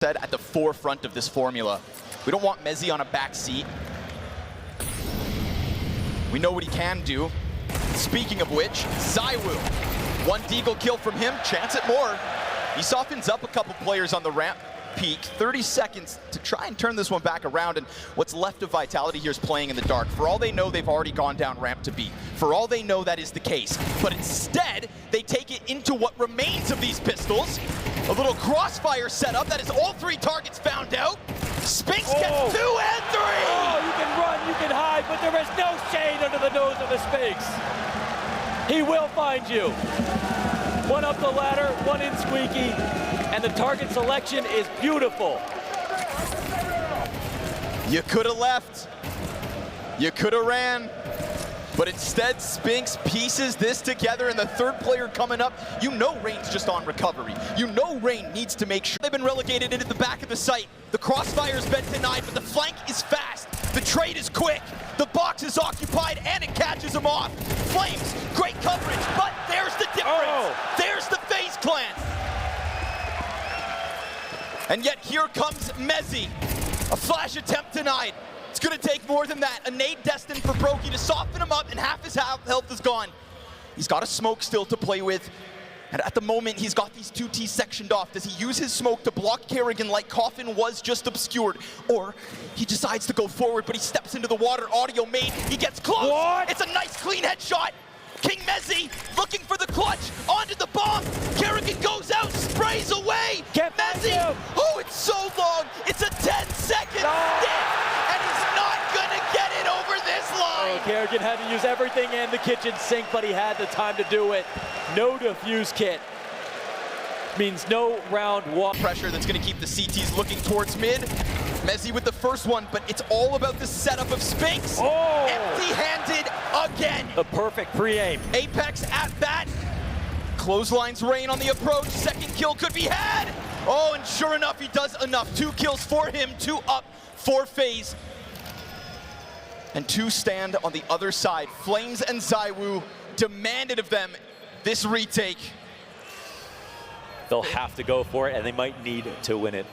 said at the forefront of this formula. We don't want Mezzi on a back seat. We know what he can do. Speaking of which, ZywOo. One deagle kill from him, chance at more. He softens up a couple players on the ramp peak. 30 seconds to try and turn this one back around, and what's left of Vitality here is playing in the dark. For all they know, they've already gone down ramp to B. For all they know, that is the case. But instead, they take it into what remains of these pistols. A little crossfire setup, that is all three targets found out. Spinks gets 2 and 3! Oh, you can run, you can hide, but there is no shade under the nose of the Spinks. He will find you. One up the ladder, one in squeaky, and the target selection is beautiful. You could have left. You could have ran. But instead, Spinks pieces this together, and the third player coming up, you know Rain's just on recovery. You know Rain needs to make sure. They've been relegated into the back of the site. The crossfire's been denied, but the flank is fast. The trade is quick. The box is occupied, and it catches them off. Flames, great coverage, but there's the difference. There's the FaZe clan. And yet here comes Mezzi. A flash attempt denied. It's going to take more than that. A nade destined for Brokey to soften him up, and half his health is gone. He's got a smoke still to play with. And at the moment, he's got these 2Ts sectioned off. Does he use his smoke to block Kerrigan like Coffin was just obscured? Or he decides to go forward, but he steps into the water. Audio made. He gets close. What? It's a nice clean headshot. King Mezzi looking for the clutch. Onto the bomb. Kerrigan goes out, sprays away. Mezzi. Oh, it's so long. It's a 10-second stick. And he's not going to get it over this line. Kerrigan had to use everything in the kitchen sink, but he had the time to do it. No defuse kit. Means no round one. Pressure that's going to keep the CTs looking towards mid. Mezzi with the first one, but it's all about the setup of Spinks. Empty-handed again. The perfect pre-aim. Apex at bat. Clotheslines Rain on the approach. Second kill could be had. Oh, and sure enough, he does enough. 2 kills for him, 2 up for FaZe. And 2 stand on the other side. Flames and ZywOo demanded of them this retake. They'll have to go for it, and they might need to win it.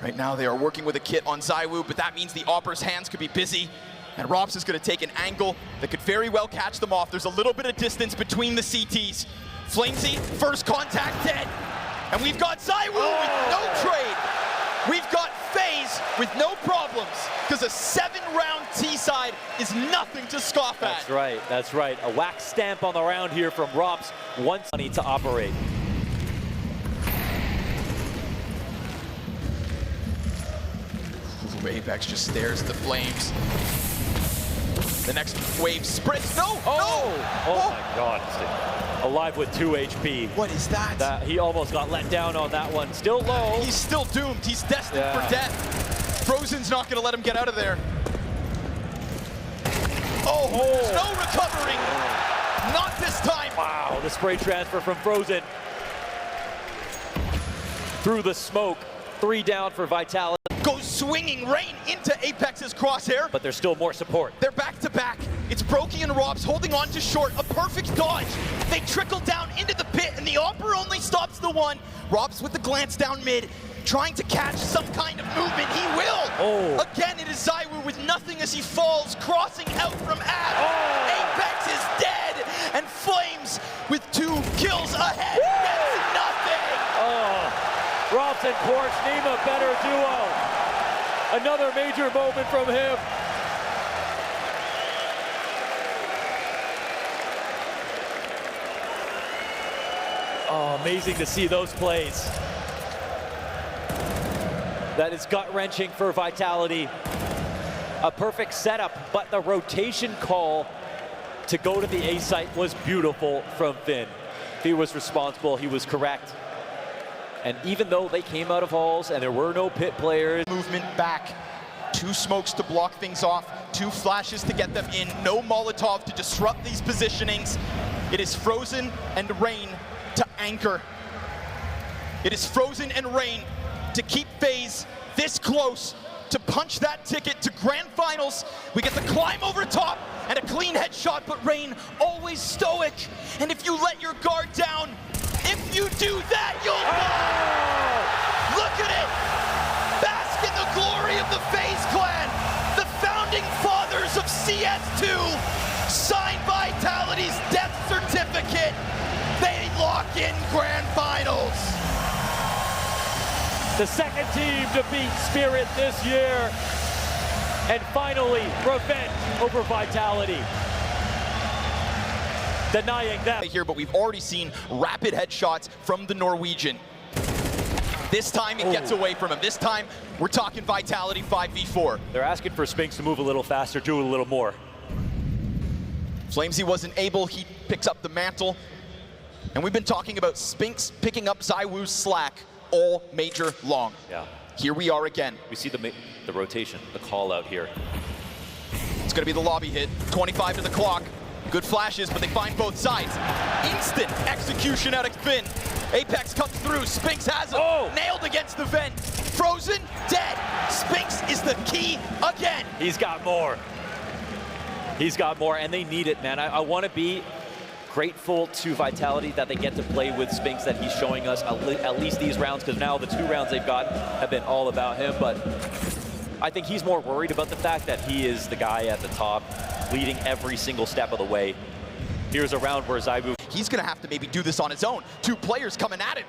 Right now, they are working with a kit on ZywOo, but that means the Opper's hands could be busy. And Robs is going to take an angle that could very well catch them off. There's a little bit of distance between the CTs. Flamesy, first contact dead. And we've got ZywOo with no trade. We've got FaZe with no problems, because a 7-round T-side is nothing to scoff at. That's right, that's right. A wax stamp on the round here from Robs. Once need to operate. Apex just stares at the flames. The next wave sprints. No! Oh my God. Alive with 2 HP. What is that? He almost got let down on that one. Still low. He's still doomed. He's destined for death. Frozen's not going to let him get out of there. There's no recovering. Not this time. Wow, the spray transfer from Frozen. Through the smoke. 3 down for Vitality. Goes swinging Rain into Apex's crosshair. But there's still more support. They're back to back. It's Brokey and Robs holding on to short. A perfect dodge. They trickle down into the pit, and the Opera only stops the one. Robs with the glance down mid, trying to catch some kind of movement. He will. Again, it is ZywOo with nothing as he falls, crossing out from Ab. Apex is dead, and Flames with 2 kills ahead. Gets nothing. Robs and Quartz name a better duo. Another major moment from him. Oh, amazing to see those plays. That is gut-wrenching for Vitality. A perfect setup, but the rotation call to go to the A site was beautiful from Finn. If he was responsible, he was correct. And even though they came out of halls and there were no pit players. Movement back. 2 smokes to block things off. 2 flashes to get them in. No Molotov to disrupt these positionings. It is Frozen and Rain to anchor. It is Frozen and Rain to keep FaZe this close, to punch that ticket to grand finals. We get the climb over top and a clean headshot, but Rain always stoic. And if you let your guard down, if you do that, you'll fall. Look Look at it! Bask in the glory of the FaZe clan! The founding fathers of CS2 sign Vitality's death certificate! They lock in grand finals! The second team to beat Spirit this year. And finally, revenge over Vitality. Denying them. Here, but we've already seen rapid headshots from the Norwegian. This time it gets away from him. This time we're talking Vitality 5v4. They're asking for Spinks to move a little faster, do a little more. Flamesy wasn't able, he picks up the mantle. And we've been talking about Spinks picking up ZywOo's slack all major long. Yeah. Here we are again. We see the rotation, the call out here. It's gonna be the lobby hit, 25 to the clock. Good flashes, but they find both sides. Instant execution out of Finn. Apex comes through, Spinks has him. Nailed against the vent. Frozen, dead. Spinks is the key again. He's got more. He's got more, and they need it, man. I want to be grateful to Vitality that they get to play with Spinks, that he's showing us at least these rounds, because now the 2 rounds they've got have been all about him, but I think he's more worried about the fact that he is the guy at the top, leading every single step of the way. Here's a round where ZywOo... He's gonna have to maybe do this on his own. 2 players coming at it.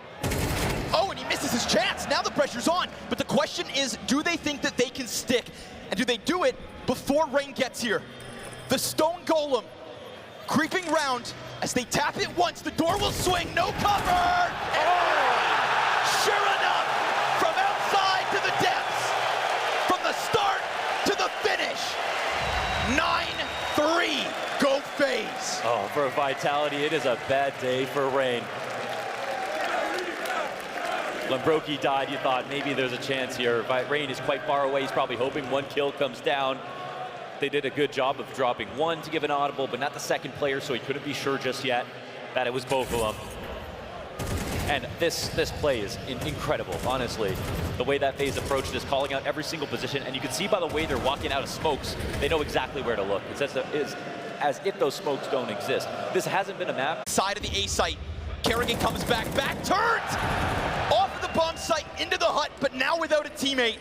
Oh, and he misses his chance. Now the pressure's on. But the question is, do they think that they can stick? And do they do it before Rain gets here? The Stone Golem creeping round. As they tap it once, the door will swing. No cover! And sure enough, from outside to the depths, from the start to the finish, 9-3, go FaZe. Oh, for Vitality, it is a bad day for Rain. When Brokey died, you thought maybe there's a chance here. Rain is quite far away. He's probably hoping 1 kill comes down. They did a good job of dropping 1 to give an audible, but not the second player, so he couldn't be sure just yet that it was both of them. And this play is incredible, honestly. The way that FaZe approached this, calling out every single position, and you can see by the way they're walking out of smokes, they know exactly where to look. It's as if those smokes don't exist. This hasn't been a map. Side of the A site, Kerrigan comes back turns! Off of the bomb site, into the hut, but now without a teammate.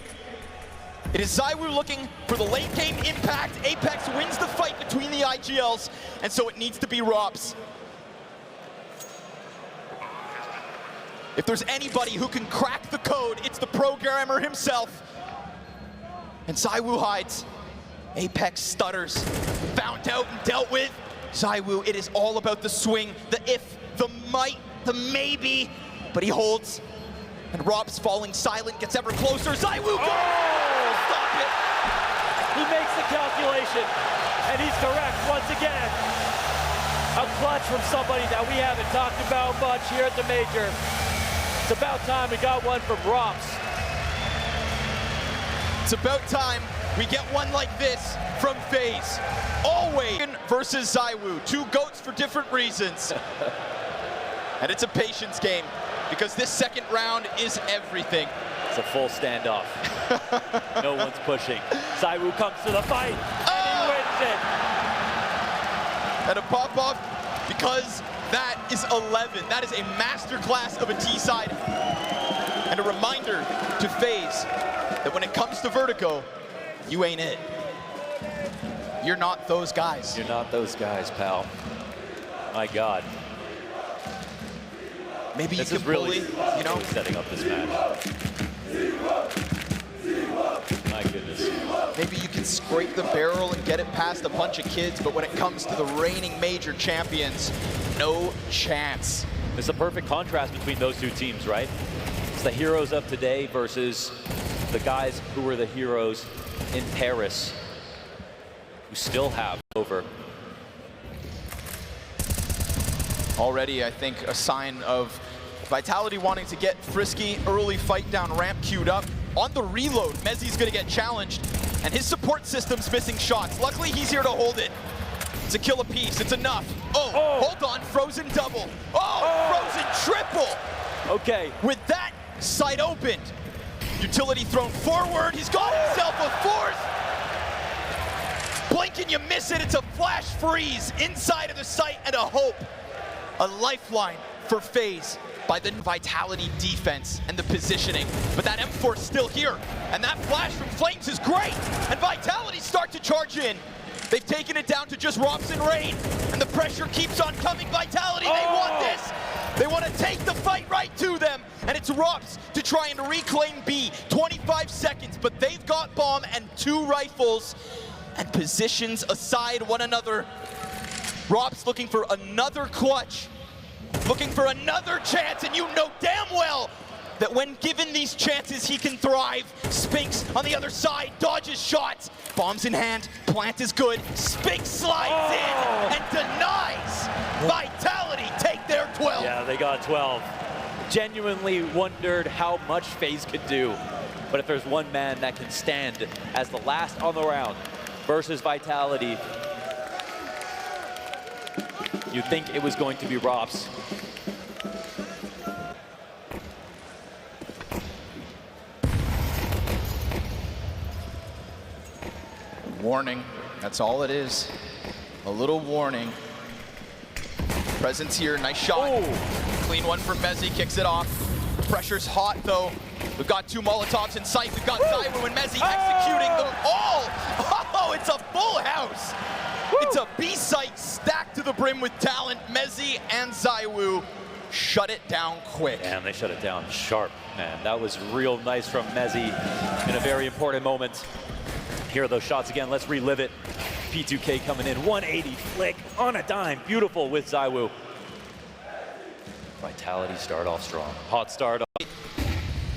It is ZywOo looking for the late game impact. Apex wins the fight between the IGLs, and so it needs to be Robs. If there's anybody who can crack the code, it's the programmer himself. And ZywOo hides. Apex stutters. Found out and dealt with. ZywOo, it is all about the swing, the if, the might, the maybe. But he holds. And Rob's falling silent, gets ever closer. ZywOo goes! Stop it! He makes the calculation, and he's correct once again. A clutch from somebody that we haven't talked about much here at the Major. It's about time we got one from Robs. It's about time we get one like this from FaZe. Always versus ZywOo, 2 GOATs for different reasons. And it's a patience game, because this second round is everything. It's a full standoff. No one's pushing. ZywOo comes to the fight, and he wins it. And a pop-off, because that is 11. That is a masterclass of a T-side. And a reminder to FaZe that when it comes to Vertigo, you ain't it. You're not those guys. You're not those guys, pal. My God. Maybe this you can really, bully, you know, setting up this match. My goodness. Maybe you can scrape the barrel and get it past a bunch of kids, but when it comes to the reigning major champions, no chance. It's a perfect contrast between those 2 teams, right? It's the heroes of today versus the guys who were the heroes in Paris, who still have over. Already, I think, a sign of Vitality wanting to get frisky, early fight down ramp queued up. On the reload, Mezzi's gonna get challenged, and his support system's missing shots. Luckily, he's here to hold it. It's a kill apiece, it's enough. Hold on, Frozen double. Frozen triple! Okay. With that site opened, utility thrown forward, he's got himself a 4th! Blink and you miss it, it's a flash freeze inside of the site and a hope. A lifeline for FaZe. by the Vitality defense and the positioning. But that M4's still here, and that flash from Flames is great, and Vitality start to charge in. They've taken it down to just Robs and Rain, and the pressure keeps on coming. Vitality, they want this. They want to take the fight right to them, and it's Robs to try and reclaim B. 25 seconds, but they've got bomb and 2 rifles, and positions aside one another. Robs looking for another clutch, looking for another chance, and you know damn well that when given these chances, he can thrive. Spinks on the other side, dodges shots. Bombs in hand, plant is good. Spinks slides in and denies. Vitality take their 12. Yeah, they got 12. Genuinely wondered how much FaZe could do. But if there's one man that can stand as the last on the round versus Vitality, you'd think it was going to be Robs. Warning, that's all it is. A little warning. Presence here, nice shot. Oh. Clean one from Mezzi, kicks it off. Pressure's hot though. We've got 2 Molotovs in sight. We've got Zywoo and Mezzi executing them all. Oh, it's a full house. It's a B site stacked to the brim with talent. Mezzi and Zywoo shut it down quick. And they shut it down sharp, man. That was real nice from Mezzi in a very important moment. Here are those shots again. Let's relive it. P2K coming in, 180 flick on a dime. Beautiful with Zywoo. Vitality start off strong. Hot start.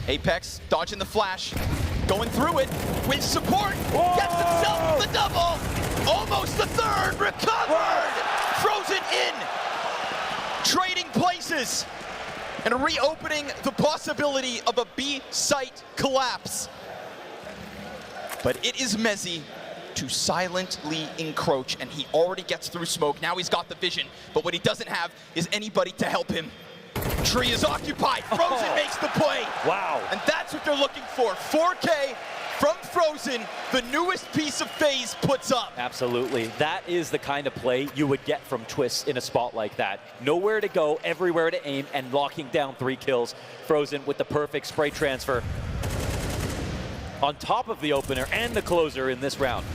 Apex dodging the flash, going through it with support. Whoa! Gets himself the double. Almost the third, recovered. Frozen in. Trading places and reopening the possibility of a B site collapse. But it is Mezzi to silently encroach, and he already gets through smoke. Now he's got the vision, but what he doesn't have is anybody to help him. Tree is occupied. Frozen makes the play. Wow. And that's what they're looking for. 4K from Frozen, the newest piece of FaZe puts up. Absolutely. That is the kind of play you would get from Twist in a spot like that. Nowhere to go, everywhere to aim, and locking down 3 kills. Frozen with the perfect spray transfer on top of the opener and the closer in this round.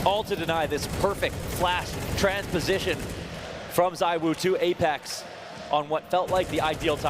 All to deny this perfect flash transposition from Zywoo to Apex on what felt like the ideal time.